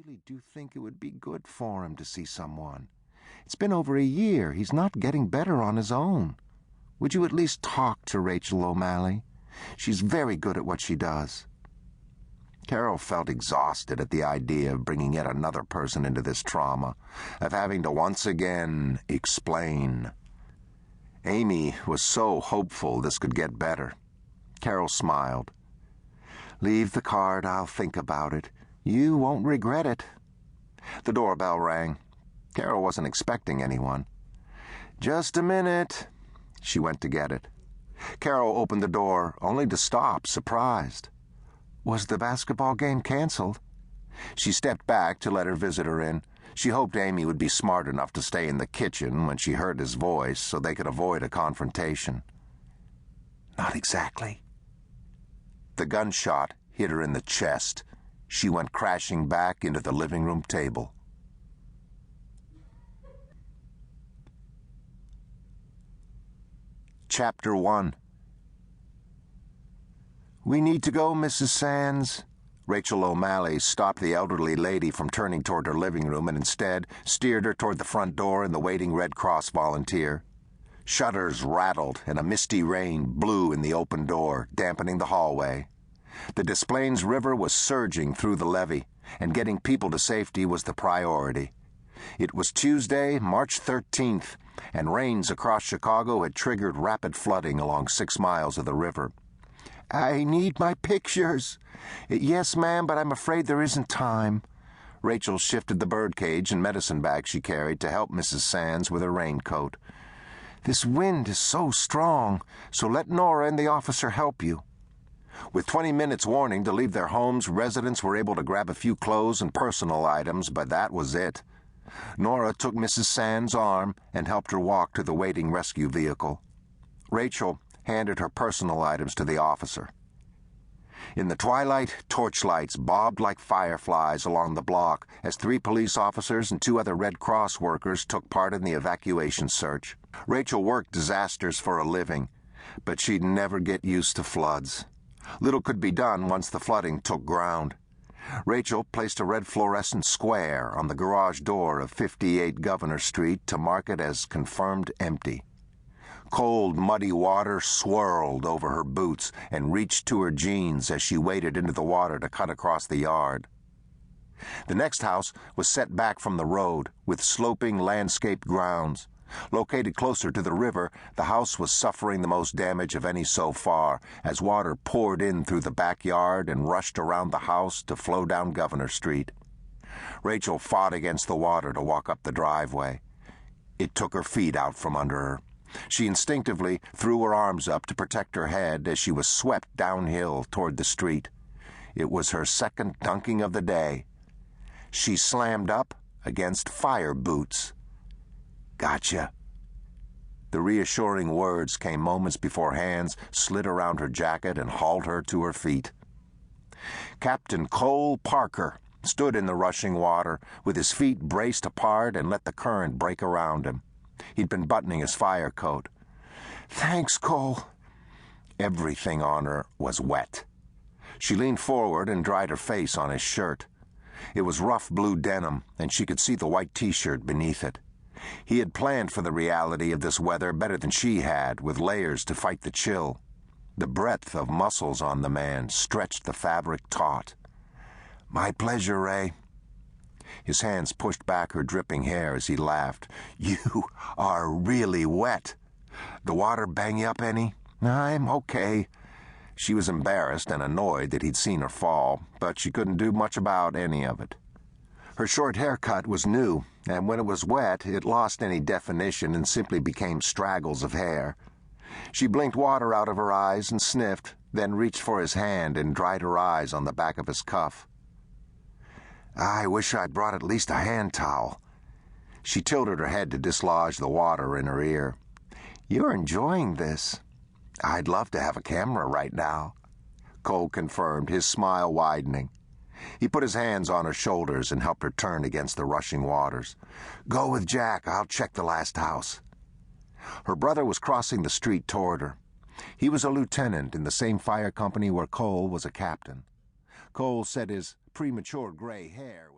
really do think it would be good for him to see someone. It's been over a year. He's not getting better on his own. Would you at least talk to Rachel O'Malley? She's very good at what she does." Carol felt exhausted at the idea of bringing yet another person into this trauma, of having to once again explain. Amy was so hopeful this could get better. Carol smiled. "Leave the card, I'll think about it. You won't regret it." The doorbell rang. Carol wasn't expecting anyone. "Just a minute." She went to get it. Carol opened the door, only to stop, surprised. Was the basketball game canceled? She stepped back to let her visitor in. She hoped Amy would be smart enough to stay in the kitchen when she heard his voice so they could avoid a confrontation. "Not exactly." The gunshot hit her in the chest. She went crashing back into the living room table. Chapter 1. "We need to go, Mrs. Sands." Rachel O'Malley stopped the elderly lady from turning toward her living room and instead steered her toward the front door and the waiting Red Cross volunteer. Shutters rattled and a misty rain blew in the open door, dampening the hallway. The Des Plaines River was surging through the levee, and getting people to safety was the priority. It was Tuesday, March 13th, and rains across Chicago had triggered rapid flooding along 6 miles of the river. "I need my pictures." "Yes, ma'am, but I'm afraid there isn't time." Rachel shifted the birdcage and medicine bag she carried to help Mrs. Sands with her raincoat. "This wind is so strong, so let Nora and the officer help you." With 20 minutes warning to leave their homes, residents were able to grab a few clothes and personal items, but that was it. Nora took Mrs. Sands' arm and helped her walk to the waiting rescue vehicle. Rachel handed her personal items to the officer. In the twilight, torchlights bobbed like fireflies along the block as 3 police officers and 2 other Red Cross workers took part in the evacuation search. Rachel worked disasters for a living, but she'd never get used to floods. Little could be done once the flooding took ground. Rachel placed a red fluorescent square on the garage door of 58 Governor Street to mark it as confirmed empty. Cold, muddy water swirled over her boots and reached to her jeans as she waded into the water to cut across the yard. The next house was set back from the road, with sloping landscaped grounds. Located closer to the river, the house was suffering the most damage of any so far, as water poured in through the backyard and rushed around the house to flow down Governor Street. Rachel fought against the water to walk up the driveway. It took her feet out from under her. She instinctively threw her arms up to protect her head as she was swept downhill toward the street. It was her second dunking of the day. She slammed up against fire boots. "Gotcha." The reassuring words came moments before hands slid around her jacket and hauled her to her feet. Captain Cole Parker stood in the rushing water, with his feet braced apart and let the current break around him. He'd been buttoning his fire coat. "Thanks, Cole." Everything on her was wet. She leaned forward and dried her face on his shirt. It was rough blue denim, and she could see the white t-shirt beneath it. He had planned for the reality of this weather better than she had, with layers to fight the chill. The breadth of muscles on the man stretched the fabric taut. "My pleasure, Ray." His hands pushed back her dripping hair as he laughed. "You are really wet. The water bang you up any?" "I'm okay." She was embarrassed and annoyed that he'd seen her fall, but she couldn't do much about any of it. Her short haircut was new, and when it was wet, it lost any definition and simply became straggles of hair. She blinked water out of her eyes and sniffed, then reached for his hand and dried her eyes on the back of his cuff. "I wish I'd brought at least a hand towel." She tilted her head to dislodge the water in her ear. "You're enjoying this." "I'd love to have a camera right now," Cole confirmed, his smile widening. He put his hands on her shoulders and helped her turn against the rushing waters. "Go with Jack. I'll check the last house." Her brother was crossing the street toward her. He was a lieutenant in the same fire company where Cole was a captain. Cole said his premature gray hair was